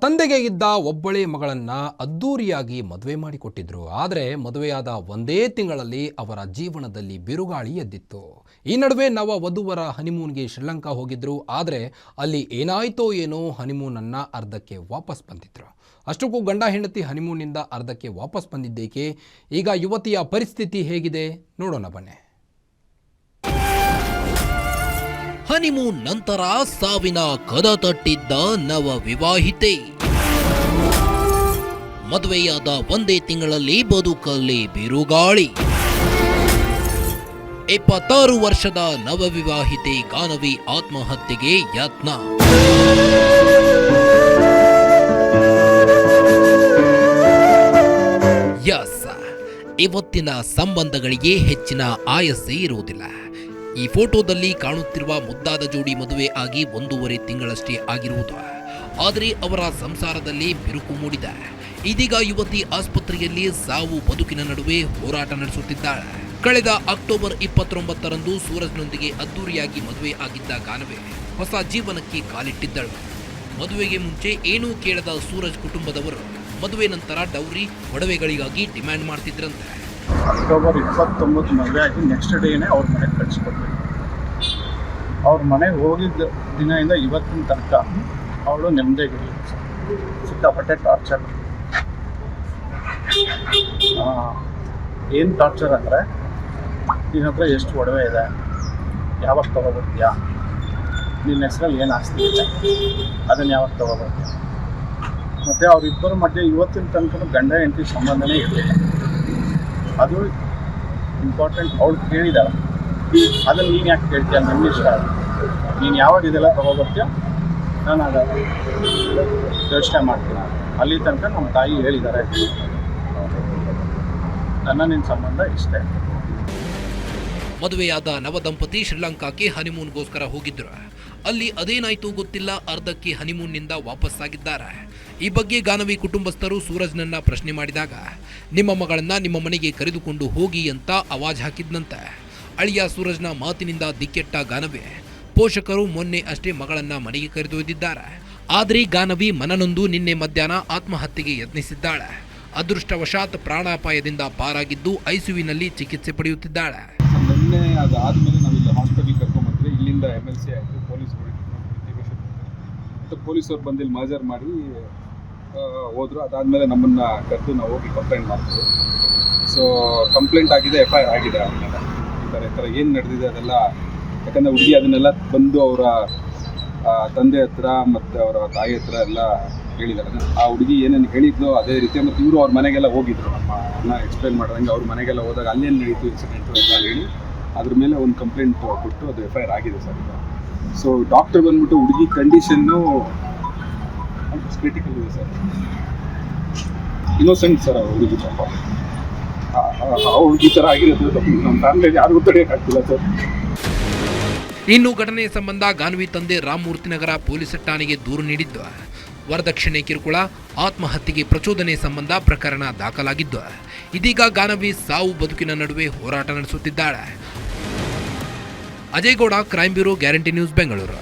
ತಂದೆಗೆ ಇದ್ದ ಒಬ್ಬಳೇ ಮಗಳನ್ನ ಅದ್ದೂರಿಯಾಗಿ ಮದುವೆ ಮಾಡಿಕೊಟ್ಟಿದ್ರು. ಆದರೆ ಮದುವೆಯಾದ ಒಂದೇ ತಿಂಗಳಲ್ಲಿ ಅವರ ಜೀವನದಲ್ಲಿ ಬಿರುಗಾಳಿ ಎದ್ದಿತ್ತು. ಈ ನಡುವೆ ನವ ವಧುವರ ಹನಿಮೂನ್ಗೆ ಶ್ರೀಲಂಕಾ ಹೋಗಿದ್ರು. ಆದರೆ ಅಲ್ಲಿ ಏನಾಯ್ತೋ ಏನೋ ಹನಿಮೂನನ್ನ ಅರ್ಧಕ್ಕೆ ವಾಪಸ್ ಬಂದಿದ್ರು. ಅಷ್ಟಕ್ಕೂ ಗಂಡ ಹೆಂಡತಿ ಹನಿಮೂನ್ನಿಂದ ಅರ್ಧಕ್ಕೆ ವಾಪಸ್ ಬಂದಿದ್ದೇಕೆ? ಈಗ ಯುವತಿಯ ಪರಿಸ್ಥಿತಿ ಹೇಗಿದೆ ನೋಡೋಣ ಬನ್ನಿ. ಹನಿಮೂನ್ ನಂತರ ಸಾವಿನ ಕದ ತಟ್ಟಿದ್ದ ನವ ವಿವಾಹಿತೆ. ಮದುವೆಯಾದ ಒಂದೇ ತಿಂಗಳಲ್ಲಿ ಬದುಕಲ್ಲಿ ಬಿರುಗಾಳಿ. 26 ವರ್ಷದ ನವವಿವಾಹಿತೆ ಗಾನವಿ ಆತ್ಮಹತ್ಯೆಗೆ ಯತ್ನ. ಯಸ್, ಇವತ್ತಿನ ಸಂಬಂಧಗಳಿಗೆ ಹೆಚ್ಚಿನ ಆಯಸ್ಸೇ ಇರುವುದಿಲ್ಲ. ಈ ಫೋಟೋದಲ್ಲಿ ಕಾಣುತ್ತಿರುವ ಮುದ್ದಾದ ಜೋಡಿ ಮದುವೆ ಆಗಿ 1.5 ತಿಂಗಳಷ್ಟೇ ಆಗಿರುವುದು. ಆದರೆ ಅವರ ಸಂಸಾರದಲ್ಲಿ ಬಿರುಕು ಮೂಡಿದೆ. ಇದೀಗ ಯುವತಿ ಆಸ್ಪತ್ರೆಯಲ್ಲಿ ಸಾವು ಬದುಕಿನ ನಡುವೆ ಹೋರಾಟ ನಡೆಸುತ್ತಿದ್ದಾಳೆ. ಕಳೆದ ಅಕ್ಟೋಬರ್ 29ರಂದು ಸೂರಜ್ನೊಂದಿಗೆ ಅದ್ದೂರಿಯಾಗಿ ಮದುವೆ ಆಗಿದ್ದ ಗಾನವಿ ಹೊಸ ಜೀವನಕ್ಕೆ ಕಾಲಿಟ್ಟಿದ್ದಳು. ಮದುವೆಗೆ ಮುಂಚೆ ಏನೂ ಕೇಳದ ಸೂರಜ್ ಕುಟುಂಬದವರು ಮದುವೆ ನಂತರ ಡೌರಿ ಒಡವೆಗಳಿಗಾಗಿ ಡಿಮ್ಯಾಂಡ್ ಮಾಡ್ತಿದ್ರಂತೆ. ಅಕ್ಟೋಬರ್ 29 ಮದುವೆ ಆಗಿ ನೆಕ್ಸ್ಟ್ ಡೇನೇ ಅವ್ರ ಮನೆಗೆ ಕಳಿಸ್ಕೊಡ್ಬೇಕು. ಅವ್ರ ಮನೆಗೆ ಹೋಗಿದ್ದ ದಿನದಿಂದ ಇವತ್ತಿನ ತನಕ ಅವಳು ನೆಮ್ಮದಿಗಿರಲಿ. ಸಿಕ್ಕಾಪಟ್ಟೆ ಟಾರ್ಚರ್. ಏನು ಟಾರ್ಚರ್ ಅಂದರೆ, ನಿನ್ನ ಹತ್ರ ಎಷ್ಟು ಒಡವೆ ಇದೆ, ಯಾವಾಗ ತೊಗೋಬರ್ತೀಯಾ, ನಿನ್ನ ಹೆಸರಲ್ಲಿ ಏನು ಆಸ್ತಿ ಇದೆ, ಅದನ್ನು ಯಾವಾಗ ತೊಗೋಬರ್ತೀಯ. ಮತ್ತು ಅವರಿಬ್ಬರ ಮಧ್ಯೆ ಇವತ್ತಿನ ತನಕ ಗಂಡ ಹೆಂಡತಿ ಸಂಬಂಧನೇ ಇರಲಿಲ್ಲ. ಅದು ಇಂಪಾರ್ಟೆಂಟ್. ಅವಳು ಕೇಳಿದಾಳೆ, ಅದನ್ನು ನೀನು ಯಾಕೆ ಕೇಳ್ತೀಯ, ನನ್ನ ಇಷ್ಟ, ನೀನು ಯಾವಾಗ ಇದೆಲ್ಲ ತೊಗೊಬರ್ತೀಯ, ನಾನು ಆಗ ಯೋಚನೆ ಮಾಡ್ತೀನಿ. ಅಲ್ಲಿ ತನಕ ನಮ್ಮ ತಾಯಿ ಹೇಳಿದ್ದಾರೆ, ನಿನ್ನ ಸಂಬಂಧ ಇಷ್ಟೇ. ಮದುವೆಯಾದ ನವದಂಪತಿ ಶ್ರೀಲಂಕಾಕ್ಕೆ ಹನಿಮೂನ್ಗೋಸ್ಕರ ಹೋಗಿದ್ರು. ಅಲ್ಲಿ ಅದೇನಾಯ್ತು ಗೊತ್ತಿಲ್ಲ, ಅರ್ಧಕ್ಕೆ ಹನಿಮೂನ್ನಿಂದ ವಾಪಸ್ಸಾಗಿದ್ದಾರೆ. ಈ ಬಗ್ಗೆ ಗಾನವಿ ಕುಟುಂಬಸ್ಥರು ಸೂರಜ್ನನ್ನ ಪ್ರಶ್ನೆ ಮಾಡಿದಾಗ, ನಿಮ್ಮ ಮಗಳನ್ನ ನಿಮ್ಮ ಮನೆಗೆ ಕರೆದುಕೊಂಡು ಹೋಗಿ ಅಂತ ಆವಾಜ್ ಹಾಕಿದ್ನಂತೆ. ಅಳಿಯ ಸೂರಜ್ನ ಮಾತಿನಿಂದ ದಿಕ್ಕೆಟ್ಟ ಗಾನವಿ ಪೋಷಕರು ಮೊನ್ನೆ ಅಷ್ಟೇ ಮಗಳನ್ನ ಮನೆಗೆ ಕರೆದೊಯ್ದಿದ್ದಾರೆ. ಆದರೆ ಗಾನವಿ ಮನನೊಂದು ನಿನ್ನೆ ಮಧ್ಯಾಹ್ನ ಆತ್ಮಹತ್ಯೆಗೆ ಯತ್ನಿಸಿದ್ದಾಳೆ. ಅದೃಷ್ಟವಶಾತ್ ಪ್ರಾಣಾಪಾಯದಿಂದ ಪಾರಾಗಿದ್ದು ಐಸಿಯುವಿನಲ್ಲಿ ಚಿಕಿತ್ಸೆ ಪಡೆಯುತ್ತಿದ್ದಾಳೆ. ನಿನ್ನೆ ಅದಾದಮೇಲೆ ನಾವಿಲ್ಲಿ ಹಾಸ್ಪಿಟಲ್ ಕರ್ಕೊಂಡ್ಬಂದ್ರೆ ಇಲ್ಲಿಂದ MLC ಆಯಿತು, ಪೊಲೀಸರು ಮತ್ತು ಪೊಲೀಸರು ಬಂದು ಇಲ್ಲಿ ಮಾಜರ್ ಮಾಡಿ ಹೋದರು. ಅದಾದಮೇಲೆ ನಮ್ಮನ್ನು ಕರೆದು ನಾವು ಹೋಗಿ ಕಂಪ್ಲೇಂಟ್ ಮಾಡ್ತೀವಿ. ಸೊ ಕಂಪ್ಲೇಂಟ್ ಆಗಿದೆ, FIR ಆಗಿದೆ. ಆಮೇಲೆ ಈ ಥರ ಏನು ನಡೆದಿದೆ ಅದೆಲ್ಲ, ಯಾಕಂದರೆ ಹುಡುಗಿ ಅದನ್ನೆಲ್ಲ ಬಂದು ಅವರ ತಂದೆ ಹತ್ರ ಮತ್ತು ಅವರ ತಾಯಿ ಹತ್ರ ಎಲ್ಲ ಹೇಳಿದ್ದಾರೆ. ಆ ಹುಡುಗಿ ಏನೇನು ಹೇಳಿದ್ಲು ಅದೇ ರೀತಿ, ಮತ್ತು ಇವರು ಅವ್ರ ಮನೆಗೆಲ್ಲ ಹೋಗಿದ್ರು. ನಮ್ಮ ಎಕ್ಸ್ಪ್ಲೇನ್ ಮಾಡಿದಂಗೆ ಅವ್ರ ಮನೆಗೆಲ್ಲ ಹೋದಾಗ ಅಲ್ಲೇನು ನಡೀತು ಇನ್ಸಿಡೆಂಟು ಅಂತ ಹೇಳಿ ಅದ್ರ ಮೇಲೆ ಒಂದು ಕಂಪ್ಲೇಂಟ್ ಕೊಟ್ಟು ಅದು FIR ಆಗಿದೆ ಸರ್. ಸೊ ಡಾಕ್ಟರ್ ಬಂದ್ಬಿಟ್ಟು ಹುಡುಗಿ ಕಂಡೀಷನ್ನು ಕ್ರಿಟಿಕಲ್ ಇದೆ ಸರ್. ಇನ್ನೋಸೆಂಟ್ ಸರ್ ಆ ಹುಡುಗಿ, ಪಾಪ ಹುಡುಗಿ ಥರ ಆಗಿರೋದು ನಮ್ಮ ಫ್ಯಾಮಿಲಿಯಲ್ಲಿ ಯಾರಿಗೂ ತಡೆಯೋಕ್ಕಾಗ್ತಿಲ್ಲ ಸರ್. ಇನ್ನು ಘಟನೆ ಸಂಬಂಧ ಗಾನವಿ ತಂದೆ ರಾಮಮೂರ್ತಿನಗರ ಪೊಲೀಸ್ ಠಾಣೆಗೆ ದೂರು ನೀಡಿದ್ದು, ವರದಕ್ಷಿಣೆ ಕಿರುಕುಳ, ಆತ್ಮಹತ್ಯೆಗೆ ಪ್ರಚೋದನೆ ಸಂಬಂಧ ಪ್ರಕರಣ ದಾಖಲಾಗಿದ್ದು, ಇದೀಗ ಗಾನವಿ ಸಾವು ಬದುಕಿನ ನಡುವೆ ಹೋರಾಟ ನಡೆಸುತ್ತಿದ್ದಾಳೆ. Ajay Gowda, crime bureau, guarantee news, Bengaluru.